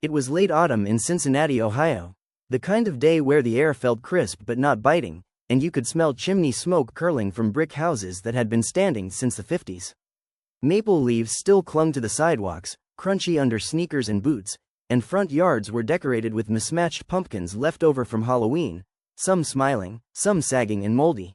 It was late autumn in Cincinnati, Ohio. The kind of day where the air felt crisp but not biting, and you could smell chimney smoke curling from brick houses that had been standing since the 50s. Maple leaves still clung to the sidewalks, crunchy under sneakers and boots, and front yards were decorated with mismatched pumpkins left over from Halloween, some smiling, some sagging and moldy.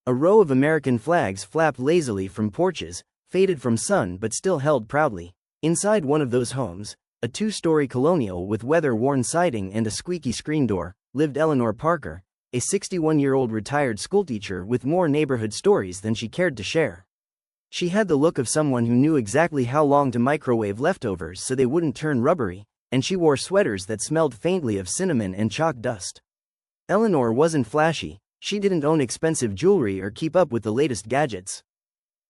A row of American flags flapped lazily from porches, faded from sun but still held proudly. Inside one of those homes, a two-story colonial with weather-worn siding and a squeaky screen door, lived Eleanor Parker, a 61-year-old retired schoolteacher with more neighborhood stories than she cared to share. She had the look of someone who knew exactly how long to microwave leftovers so they wouldn't turn rubbery, and she wore sweaters that smelled faintly of cinnamon and chalk dust. Eleanor wasn't flashy, she didn't own expensive jewelry or keep up with the latest gadgets.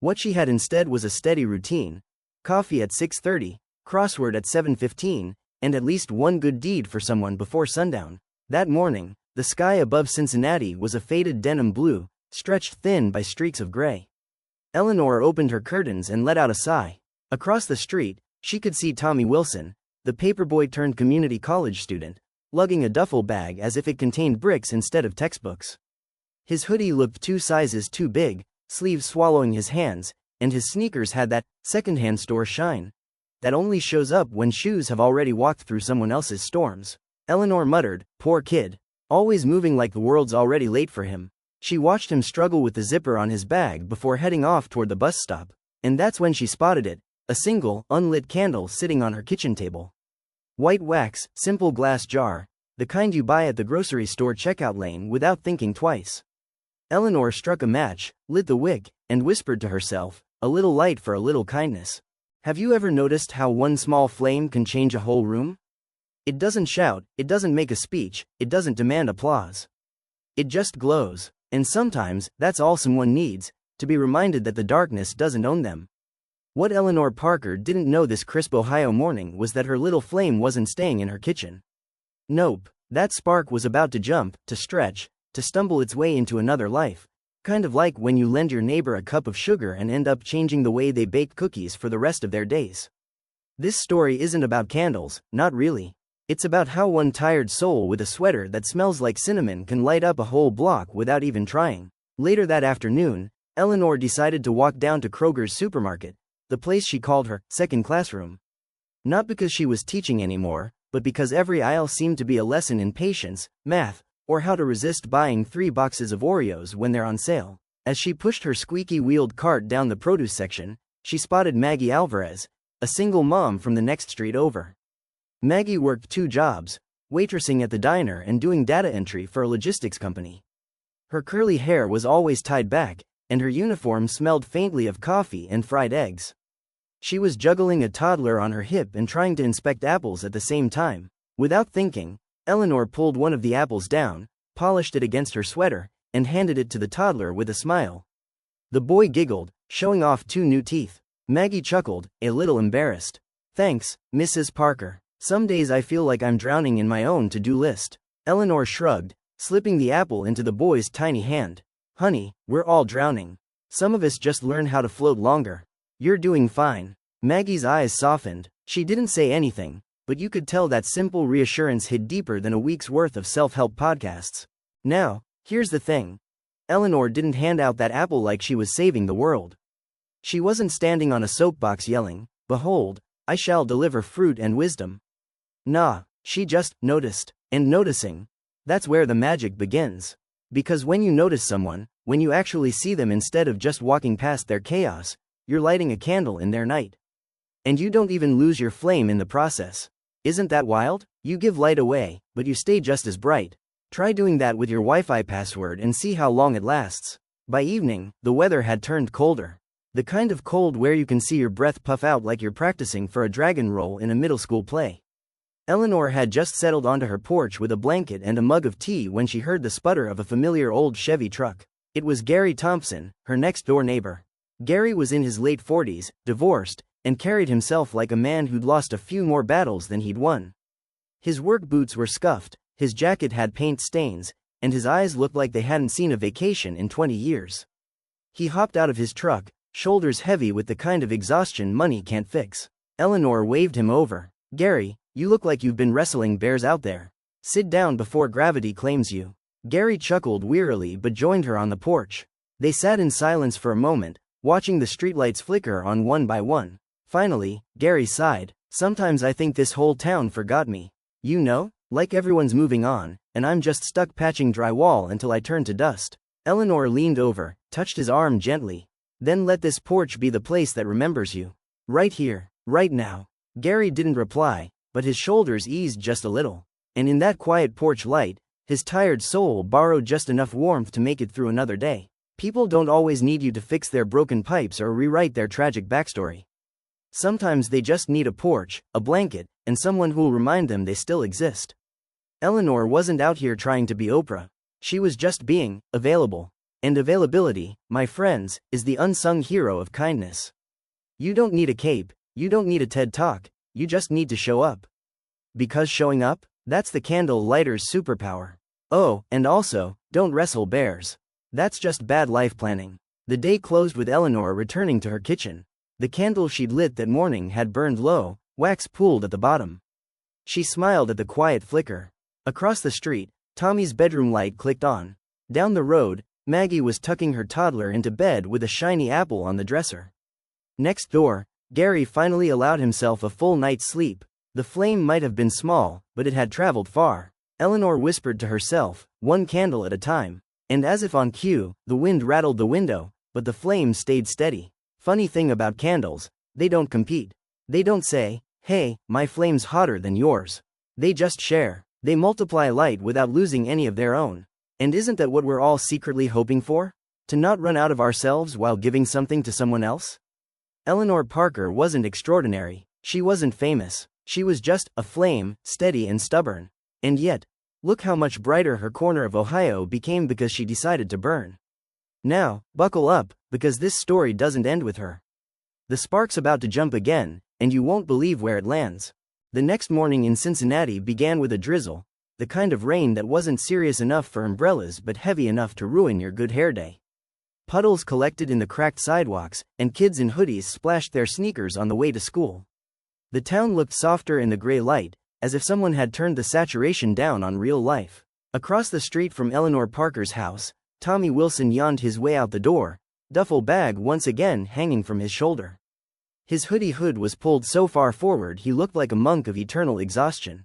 What she had instead was a steady routine: coffee at 6:30, crossword at 7:15, and at least one good deed for someone before sundown. That morning, the sky above Cincinnati was a faded denim blue, stretched thin by streaks of gray. Eleanor opened her curtains and let out a sigh. Across the street, she could see Tommy Wilson, the paperboy turned community college student, lugging a duffel bag as if it contained bricks instead of textbooks. His hoodie looked 2 sizes too big, sleeves swallowing his hands, and his sneakers had that secondhand store shine that only shows up when shoes have already walked through someone else's storms. Eleanor muttered, "Poor kid. Always moving like the world's already late for him." She watched him struggle with the zipper on his bag before heading off toward the bus stop, and that's when she spotted it, a single, unlit candle sitting on her kitchen table. White wax, simple glass jar, the kind you buy at the grocery store checkout lane without thinking twice. Eleanor struck a match, lit the wick, and whispered to herself, "A little light for a little kindness." Have you ever noticed how one small flame can change a whole room? It doesn't shout, it doesn't make a speech, it doesn't demand applause. It just glows, and sometimes that's all someone needs, to be reminded that the darkness doesn't own them. What Eleanor Parker didn't know this crisp Ohio morning was that her little flame wasn't staying in her kitchen. Nope, that spark was about to jump, to stretch, to stumble its way into another life. Kind of like when you lend your neighbor a cup of sugar and end up changing the way they bake cookies for the rest of their days. This story isn't about candles, not really. It's about how one tired soul with a sweater that smells like cinnamon can light up a whole block without even trying. Later that afternoon, Eleanor decided to walk down to Kroger's supermarket, the place she called her second classroom. Not because she was teaching anymore, but because every aisle seemed to be a lesson in patience, math, or how to resist buying 3 boxes of Oreos when they're on sale. As she pushed her squeaky-wheeled cart down the produce section, she spotted Maggie Alvarez, a single mom from the next street over. Maggie worked 2 jobs, waitressing at the diner and doing data entry for a logistics company. Her curly hair was always tied back, and her uniform smelled faintly of coffee and fried eggs. She was juggling a toddler on her hip and trying to inspect apples at the same time. Without thinking, Eleanor pulled one of the apples down, polished it against her sweater, and handed it to the toddler with a smile. The boy giggled, showing off 2 new teeth. Maggie chuckled, a little embarrassed. "Thanks, Mrs. Parker. Some days I feel like I'm drowning in my own to-do list." Eleanor shrugged, slipping the apple into the boy's tiny hand. "Honey, we're all drowning. Some of us just learn how to float longer. You're doing fine." Maggie's eyes softened. She didn't say anything, but you could tell that simple reassurance hid deeper than a week's worth of self-help podcasts. Now, here's the thing. Eleanor didn't hand out that apple like she was saving the world. She wasn't standing on a soapbox yelling, "Behold, I shall deliver fruit and wisdom." Nah, she just noticed. And noticing, that's where the magic begins. Because when you notice someone, when you actually see them instead of just walking past their chaos, you're lighting a candle in their night. And you don't even lose your flame in the process. Isn't that wild? You give light away, but you stay just as bright. Try doing that with your Wi-Fi password and see how long it lasts. By evening, the weather had turned colder. The kind of cold where you can see your breath puff out like you're practicing for a dragon roll in a middle school play. Eleanor had just settled onto her porch with a blanket and a mug of tea when she heard the sputter of a familiar old Chevy truck. It was Gary Thompson, her next-door neighbor. Gary was in his late 40s, divorced, and carried himself like a man who'd lost a few more battles than he'd won. His work boots were scuffed, his jacket had paint stains, and his eyes looked like they hadn't seen a vacation in 20 years. He hopped out of his truck, shoulders heavy with the kind of exhaustion money can't fix. Eleanor waved him over. "Gary, You look like you've been wrestling bears out there. Sit down before gravity claims you. Gary chuckled wearily but joined her on the porch. They sat in silence for a moment, watching the streetlights flicker on one by one. Finally, Gary sighed. Sometimes I think this whole town forgot me. You know, like everyone's moving on, and I'm just stuck patching drywall until I turn to dust. Eleanor leaned over, touched his arm gently. Then let this porch be the place that remembers you. Right here, right now. Gary didn't reply, but his shoulders eased just a little. And in that quiet porch light, his tired soul borrowed just enough warmth to make it through another day. People don't always need you to fix their broken pipes or rewrite their tragic backstory. Sometimes they just need a porch, a blanket, and someone who'll remind them they still exist. Eleanor wasn't out here trying to be Oprah. She was just being available. And availability, my friends, is the unsung hero of kindness. You don't need a cape, you don't need a TED Talk, you just need to show up. Because showing up, that's the candle lighter's superpower. Oh, and also, don't wrestle bears. That's just bad life planning. The day closed with Eleanor returning to her kitchen. The candle she'd lit that morning had burned low, wax pooled at the bottom. She smiled at the quiet flicker. Across the street, Tommy's bedroom light clicked on. Down the road, Maggie was tucking her toddler into bed with a shiny apple on the dresser. Next door, Gary finally allowed himself a full night's sleep. The flame might have been small, but it had traveled far. Eleanor whispered to herself, one candle at a time. And as if on cue, the wind rattled the window, but the flame stayed steady. Funny thing about candles, they don't compete. They don't say, hey, my flame's hotter than yours. They just share. They multiply light without losing any of their own. And isn't that what we're all secretly hoping for? To not run out of ourselves while giving something to someone else? Eleanor Parker wasn't extraordinary. She wasn't famous. She was just a flame, steady and stubborn. And yet, look how much brighter her corner of Ohio became because she decided to burn. Now, buckle up, because this story doesn't end with her. The spark's about to jump again, and you won't believe where it lands. The next morning in Cincinnati began with a drizzle, the kind of rain that wasn't serious enough for umbrellas but heavy enough to ruin your good hair day. Puddles collected in the cracked sidewalks, and kids in hoodies splashed their sneakers on the way to school. The town looked softer in the gray light, as if someone had turned the saturation down on real life. Across the street from Eleanor Parker's house, Tommy Wilson yawned his way out the door, duffel bag once again hanging from his shoulder. His hoodie hood was pulled so far forward he looked like a monk of eternal exhaustion.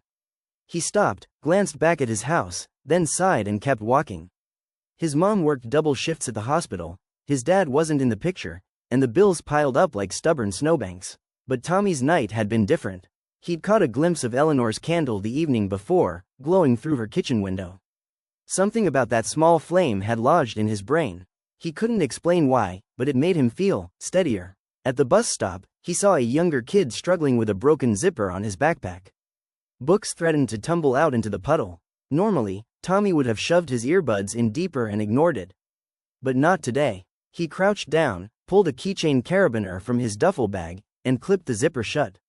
He stopped, glanced back at his house, then sighed and kept walking. His mom worked double shifts at the hospital, his dad wasn't in the picture, and the bills piled up like stubborn snowbanks. But Tommy's night had been different. He'd caught a glimpse of Eleanor's candle the evening before, glowing through her kitchen window. Something about that small flame had lodged in his brain. He couldn't explain why, but it made him feel steadier. At the bus stop, he saw a younger kid struggling with a broken zipper on his backpack. Books threatened to tumble out into the puddle. Normally, Tommy would have shoved his earbuds in deeper and ignored it. But not today. He crouched down, pulled a keychain carabiner from his duffel bag, and clipped the zipper shut.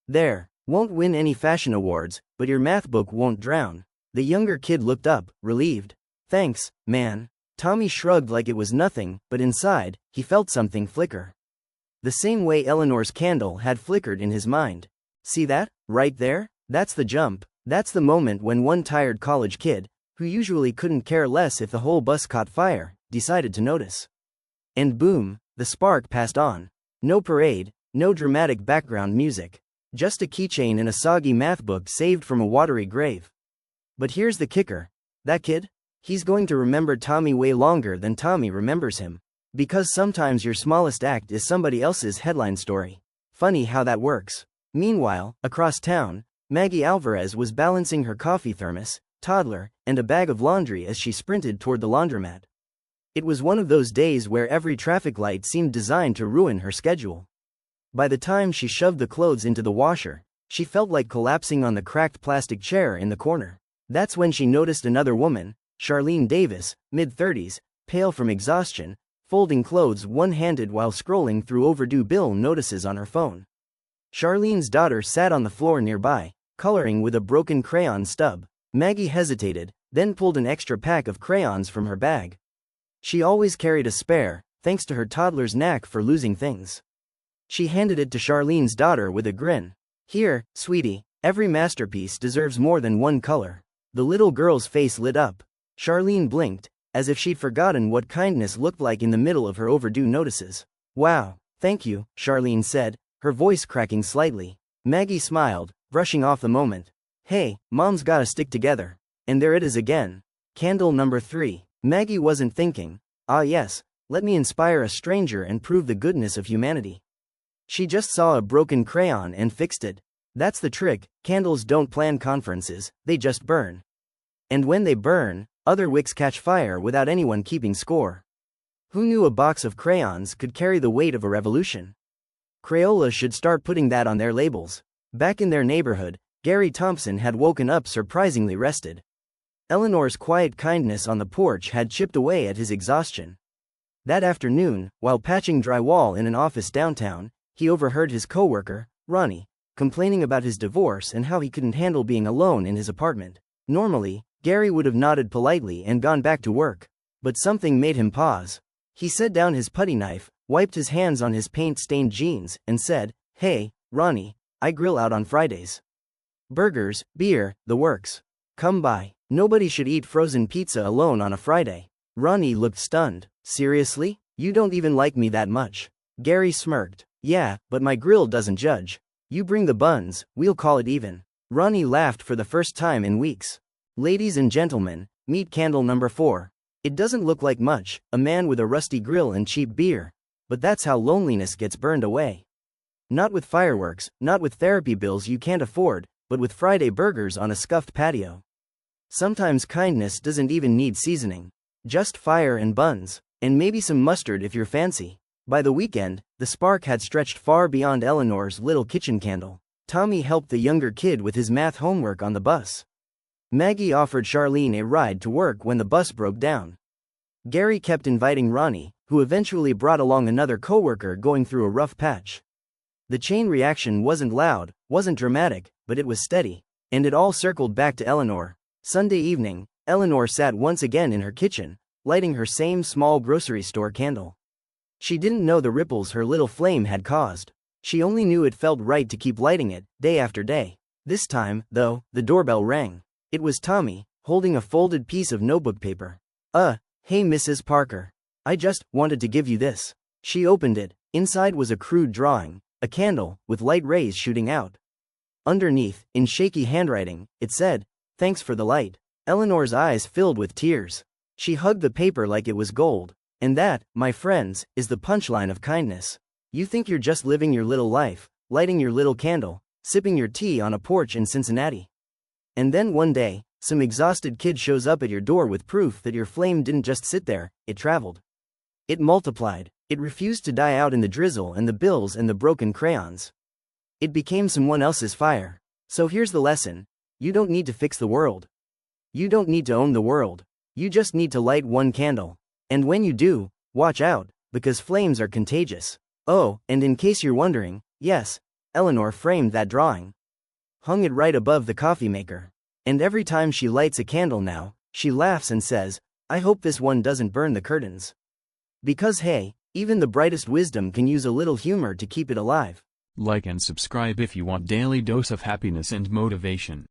There, won't win any fashion awards, but your math book won't drown. The younger kid looked up, relieved. Thanks, man. Tommy shrugged like it was nothing, but inside, he felt something flicker. The same way Eleanor's candle had flickered in his mind. See that, right there? That's the jump. That's the moment when one tired college kid, who usually couldn't care less if the whole bus caught fire, decided to notice. And boom, the spark passed on. No parade, no dramatic background music. Just a keychain and a soggy math book saved from a watery grave. But here's the kicker. That kid? He's going to remember Tommy way longer than Tommy remembers him. Because sometimes your smallest act is somebody else's headline story. Funny how that works. Meanwhile, across town, Maggie Alvarez was balancing her coffee thermos, toddler, and a bag of laundry as she sprinted toward the laundromat. It was one of those days where every traffic light seemed designed to ruin her schedule. By the time she shoved the clothes into the washer, she felt like collapsing on the cracked plastic chair in the corner. That's when she noticed another woman, Charlene Davis, mid-30s, pale from exhaustion, folding clothes one-handed while scrolling through overdue bill notices on her phone. Charlene's daughter sat on the floor nearby, coloring with a broken crayon stub. Maggie hesitated, then pulled an extra pack of crayons from her bag. She always carried a spare, thanks to her toddler's knack for losing things. She handed it to Charlene's daughter with a grin. Here, sweetie, Every masterpiece deserves more than one color. The little girl's face lit up. Charlene blinked, as if she'd forgotten what kindness looked like in the middle of her overdue notices. Wow, thank you, Charlene said, her voice cracking slightly. Maggie smiled, brushing off the moment. Hey, Mom's gotta stick together. And there it is again. Candle number 3. Maggie wasn't thinking, ah yes, let me inspire a stranger and prove the goodness of humanity. She just saw a broken crayon and fixed it. That's the trick, candles don't plan conferences, they just burn. And when they burn, other wicks catch fire without anyone keeping score. Who knew a box of crayons could carry the weight of a revolution? Crayola should start putting that on their labels. Back in their neighborhood, Gary Thompson had woken up surprisingly rested. Eleanor's quiet kindness on the porch had chipped away at his exhaustion. That afternoon, while patching drywall in an office downtown, he overheard his coworker, Ronnie, complaining about his divorce and how he couldn't handle being alone in his apartment. Normally, Gary would have nodded politely and gone back to work. But something made him pause. He set down his putty knife, wiped his hands on his paint-stained jeans, and said, Hey, Ronnie, I grill out on Fridays. Burgers, beer, the works. Come by. Nobody should eat frozen pizza alone on a Friday. Ronnie looked stunned. Seriously? You don't even like me that much. Gary smirked. Yeah, but my grill doesn't judge. You bring the buns, we'll call it even. Ronnie laughed for the first time in weeks. Ladies and gentlemen, meet candle number 4. It doesn't look like much, a man with a rusty grill and cheap beer. But that's how loneliness gets burned away. Not with fireworks, not with therapy bills you can't afford, but with Friday burgers on a scuffed patio. Sometimes kindness doesn't even need seasoning. Just fire and buns, and maybe some mustard if you're fancy. By the weekend, the spark had stretched far beyond Eleanor's little kitchen candle. Tommy helped the younger kid with his math homework on the bus. Maggie offered Charlene a ride to work when the bus broke down. Gary kept inviting Ronnie, who eventually brought along another coworker going through a rough patch. The chain reaction wasn't loud, wasn't dramatic, but it was steady. And it all circled back to Eleanor. Sunday evening, Eleanor sat once again in her kitchen, lighting her same small grocery store candle. She didn't know the ripples her little flame had caused. She only knew it felt right to keep lighting it, day after day. This time, though, the doorbell rang. It was Tommy, holding a folded piece of notebook paper. Hey Mrs. Parker. I just wanted to give you this. She opened it. Inside was a crude drawing, a candle, with light rays shooting out. Underneath, in shaky handwriting, it said, Thanks for the light. Eleanor's eyes filled with tears. She hugged the paper like it was gold. And that, my friends, is the punchline of kindness. You think you're just living your little life, lighting your little candle, sipping your tea on a porch in Cincinnati. And then one day, some exhausted kid shows up at your door with proof that your flame didn't just sit there, it traveled. It multiplied. It refused to die out in the drizzle and the bills and the broken crayons. It became someone else's fire. So here's the lesson. You don't need to fix the world. You don't need to own the world. You just need to light one candle. And when you do, watch out, because flames are contagious. Oh, and in case you're wondering, yes, Eleanor framed that drawing. Hung it right above the coffee maker. And every time she lights a candle now, she laughs and says, I hope this one doesn't burn the curtains. Because hey, even the brightest wisdom can use a little humor to keep it alive. Like and subscribe if you want daily dose of happiness and motivation.